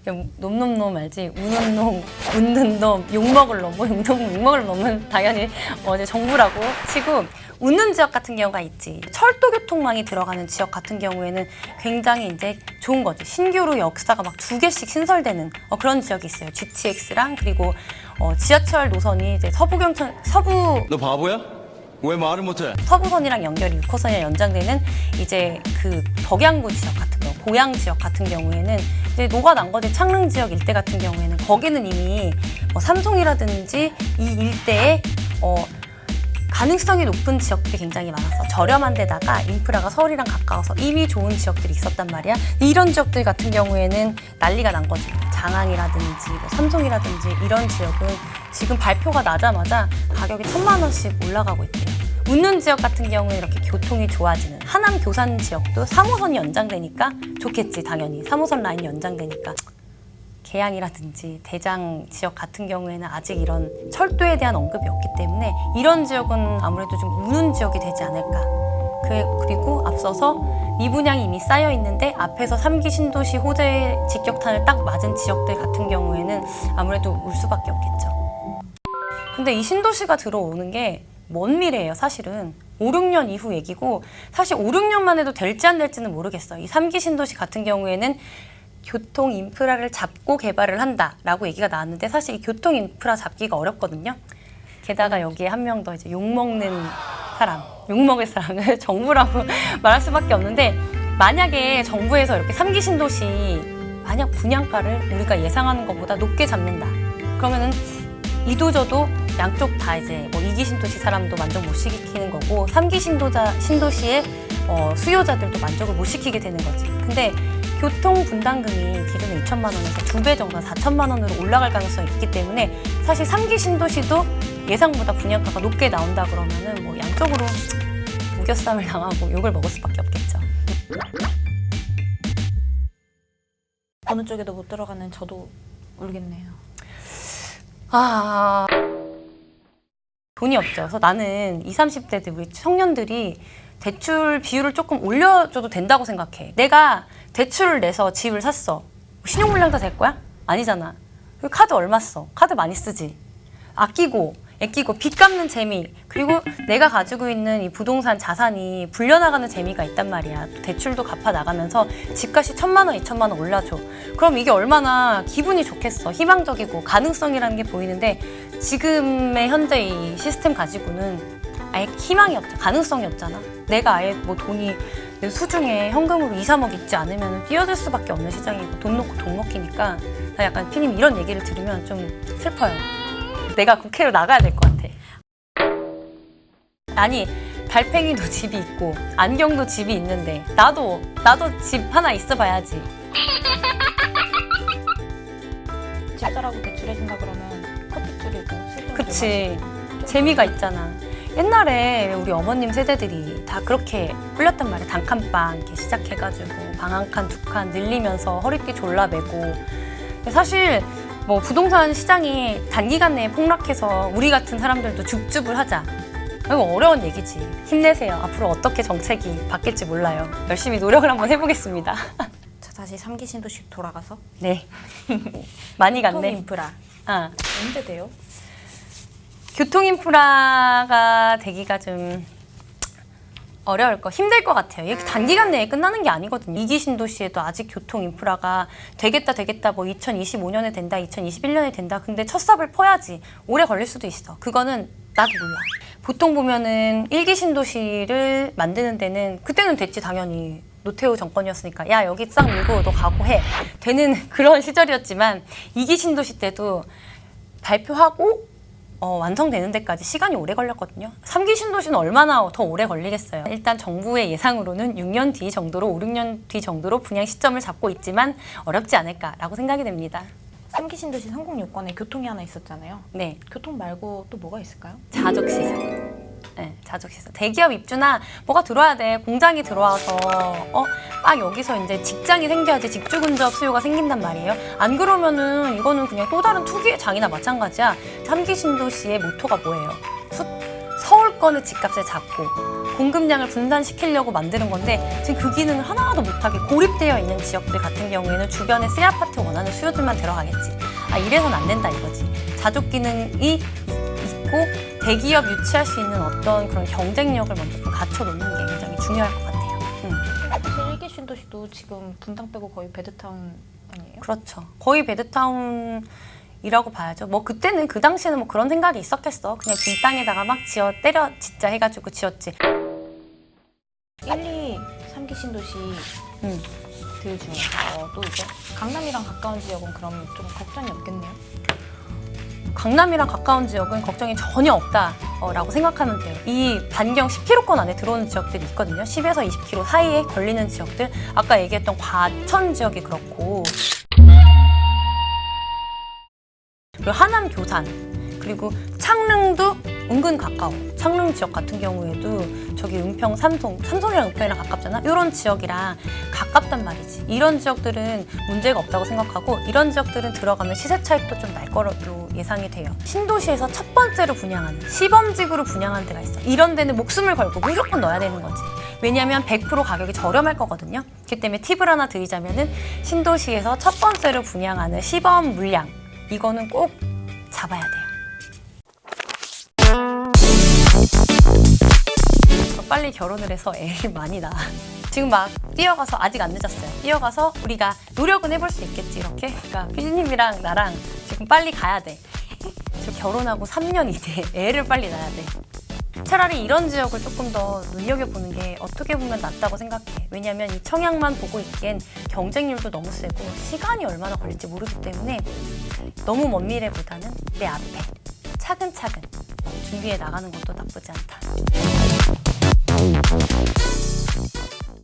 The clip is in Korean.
놈놈놈 알지? 우는 놈, 웃는 놈, 욕먹을 놈, 뭐 욕먹을 놈은 당연히 이제 정부라고 치고 웃는 지역 같은 경우가 있지. 철도 교통망이 들어가는 지역 같은 경우에는 굉장히 이제 좋은 거지. 신규로 역사가 막 2개씩 신설되는 그런 지역이 있어요. GTX랑 그리고 지하철 노선이 이제 너 바보야? 왜 말을 못해? 서부선이랑 연결이 6호선이랑 연장되는 이제 그 덕양구 지역 같은 경우, 고양 지역 같은 경우에는 이제 노가난거지 창릉 지역 일대 같은 경우에는 거기는 이미 삼성이라든지 이 일대에 가능성이 높은 지역들이 굉장히 많았어. 저렴한 데다가 인프라가 서울이랑 가까워서 이미 좋은 지역들이 있었단 말이야. 이런 지역들 같은 경우에는 난리가 난 거지. 장항이라든지 삼성이라든지 이런 지역은 지금 발표가 나자마자 가격이 1,000만 원씩 올라가고 있대요. 웃는 지역 같은 경우는 이렇게 교통이 좋아지는 하남 교산 지역도 3호선이 연장되니까 좋겠지. 당연히 3호선 라인이 연장되니까. 계양이라든지 대장 지역 같은 경우에는 아직 이런 철도에 대한 언급이 없기 때문에 이런 지역은 아무래도 좀 우는 지역이 되지 않을까. 그리고 앞서서 미분양이 이미 쌓여 있는데 앞에서 3기 신도시 호재 직격탄을 딱 맞은 지역들 같은 경우에는 아무래도 울 수밖에 없겠죠. 근데 이 신도시가 들어오는 게 먼 미래예요, 사실은. 5, 6년 이후 얘기고 사실 5, 6년만 해도 될지 안 될지는 모르겠어요. 이 3기 신도시 같은 경우에는 교통 인프라를 잡고 개발을 한다라고 얘기가 나왔는데 사실 이 교통 인프라 잡기가 어렵거든요. 게다가 여기에 한 명 더 이제 욕먹는 사람, 욕먹을 사람을 정부라고 말할 수밖에 없는데 만약에 정부에서 이렇게 3기 신도시 만약 분양가를 우리가 예상하는 것보다 높게 잡는다. 그러면은 이도저도 양쪽 다 이제 2기 신도시 사람도 만족 못 시키는 거고 3기 신도시의 수요자들도 만족을 못 시키게 되는 거지. 근데 교통 분담금이 기존에 2천만 원에서 2배 정도 4천만 원으로 올라갈 가능성이 있기 때문에 사실 3기 신도시도 예상보다 분양가가 높게 나온다 그러면은 뭐 양쪽으로 우겨쌈을 당하고 욕을 먹을 수밖에 없겠죠. 어느 쪽에도 못 들어가는 저도 울겠네요. 돈이 없죠. 그래서 나는 20, 30대들 우리 청년들이 대출 비율을 조금 올려줘도 된다고 생각해. 내가 대출을 내서 집을 샀어. 신용불량 다 될 거야? 아니잖아. 카드 얼마 써? 카드 많이 쓰지. 아끼고 애끼고 빚 갚는 재미 그리고 내가 가지고 있는 이 부동산 자산이 불려나가는 재미가 있단 말이야. 또 대출도 갚아 나가면서 집값이 1,000만 원, 2,000만 원 올라줘. 그럼 이게 얼마나 기분이 좋겠어. 희망적이고 가능성이라는 게 보이는데 지금의 현재 이 시스템 가지고는 아예 희망이 없죠. 가능성이 없잖아. 내가 아예 뭐 돈이 내 수중에 현금으로 2, 3억 있지 않으면 뛰어들 수밖에 없는 시장이고 돈 놓고 돈 먹히니까 나 약간 피님 이런 얘기를 들으면 좀 슬퍼요. 내가 국회로 나가야 될 것 같아. 아니 달팽이도 집이 있고 안경도 집이 있는데 나도 집 하나 있어 봐야지. 집사라고 대출해준다 그러면 커피 줄이고 실금 그치. 재미가 있잖아. 옛날에 우리 어머님 세대들이 다 그렇게 꿀렸단 말이야. 단칸방 이렇게 시작해가지고 방 한 칸, 두 칸 늘리면서 허리띠 졸라매고. 근데 사실 뭐 부동산 시장이 단기간 내에 폭락해서 우리 같은 사람들도 줍줍을 하자. 이거 어려운 얘기지. 힘내세요. 앞으로 어떻게 정책이 바뀔지 몰라요. 열심히 노력을 한번 해보겠습니다. 자, 다시 3기 신도시 돌아가서 네. 많이 교통 갔네. 인프라 언제 돼요? 교통 인프라가 되기가 좀 어려울 힘들 것 같아요. 이렇게 단기간 내에 끝나는 게 아니거든요. 2기 신도시에도 아직 교통 인프라가 되겠다 뭐 2025년에 된다, 2021년에 된다. 근데 첫 삽을 퍼야지. 오래 걸릴 수도 있어. 그거는 나도 몰라. 보통 보면은 1기 신도시를 만드는 데는 그때는 됐지 당연히. 노태우 정권이었으니까 야 여기 싹 밀고 너 가고 해. 되는 그런 시절이었지만 2기 신도시 때도 발표하고 완성되는 데까지 시간이 오래 걸렸거든요. 3기 신도시는 얼마나 더 오래 걸리겠어요. 일단 정부의 예상으로는 6년 뒤 정도로 5, 6년 뒤 정도로 분양 시점을 잡고 있지만 어렵지 않을까라고 생각이 됩니다. 3기 신도시 성공 요건에 교통이 하나 있었잖아요. 네, 교통 말고 또 뭐가 있을까요? 자족시설. 네, 자족시설. 대기업 입주나 뭐가 들어와야 돼. 공장이 들어와서 막 여기서 이제 직장이 생겨야지 직주 근접 수요가 생긴단 말이에요. 안 그러면은 이거는 그냥 또 다른 투기의 장이나 마찬가지야. 3기 신도시의 모토가 뭐예요? 서울 수도권의 집값을 잡고 공급량을 분산시키려고 만드는 건데 지금 그 기능을 하나도 못하게 고립되어 있는 지역들 같은 경우에는 주변에 새 아파트 원하는 수요들만 들어가겠지. 아, 이래서는 안 된다 이거지. 자족 기능이 있고 대기업 유치할 수 있는 어떤 그런 경쟁력을 먼저 좀 갖춰놓는 게 굉장히 중요할 것 같아요. 사실 1기 신도시도 지금 분당 빼고 거의 베드타운 아니에요? 그렇죠. 거의 베드타운이라고 봐야죠. 뭐 그때는 그 당시에는 뭐 그런 생각이 있었겠어. 그냥 빈 땅에다가 막 지어 때려 짓자 해가지고 지었지. 1, 2, 3기 신도시 들 중에서도 이제 강남이랑 가까운 지역은 그럼 좀 걱정이 없겠네요. 강남이랑 가까운 지역은 걱정이 전혀 없다라고 생각하면 돼요. 이 반경 10km권 안에 들어오는 지역들이 있거든요. 10에서 20km 사이에 걸리는 지역들. 아까 얘기했던 과천 지역이 그렇고 그리고 하남 교산 그리고 창릉도 은근 가까워. 창릉 지역 같은 경우에도 저기 은평 삼성이랑 은평이랑 가깝잖아. 이런 지역이랑 가깝단 말이지. 이런 지역들은 문제가 없다고 생각하고 이런 지역들은 들어가면 시세 차익도 좀 날 거로 예상이 돼요. 신도시에서 첫 번째로 분양하는 시범직으로 분양하는 데가 있어. 이런 데는 목숨을 걸고 무조건 넣어야 되는 거지. 왜냐하면 100% 가격이 저렴할 거거든요. 그렇기 때문에 팁을 하나 드리자면은 신도시에서 첫 번째로 분양하는 시범 물량 이거는 꼭 잡아야 돼요. 빨리 결혼을 해서 애를 많이 낳아. 지금 막 뛰어가서 아직 안 늦었어요. 뛰어가서 우리가 노력은 해볼 수 있겠지 이렇게. 그러니까 피디님이랑 나랑 지금 빨리 가야 돼. 지금 결혼하고 3년 이제 애를 빨리 낳아야 돼. 차라리 이런 지역을 조금 더 눈여겨보는 게 어떻게 보면 낫다고 생각해. 왜냐면 이 청약만 보고 있기엔 경쟁률도 너무 세고 시간이 얼마나 걸릴지 모르기 때문에 너무 먼 미래보다는 내 앞에 차근차근 준비해 나가는 것도 나쁘지 않다.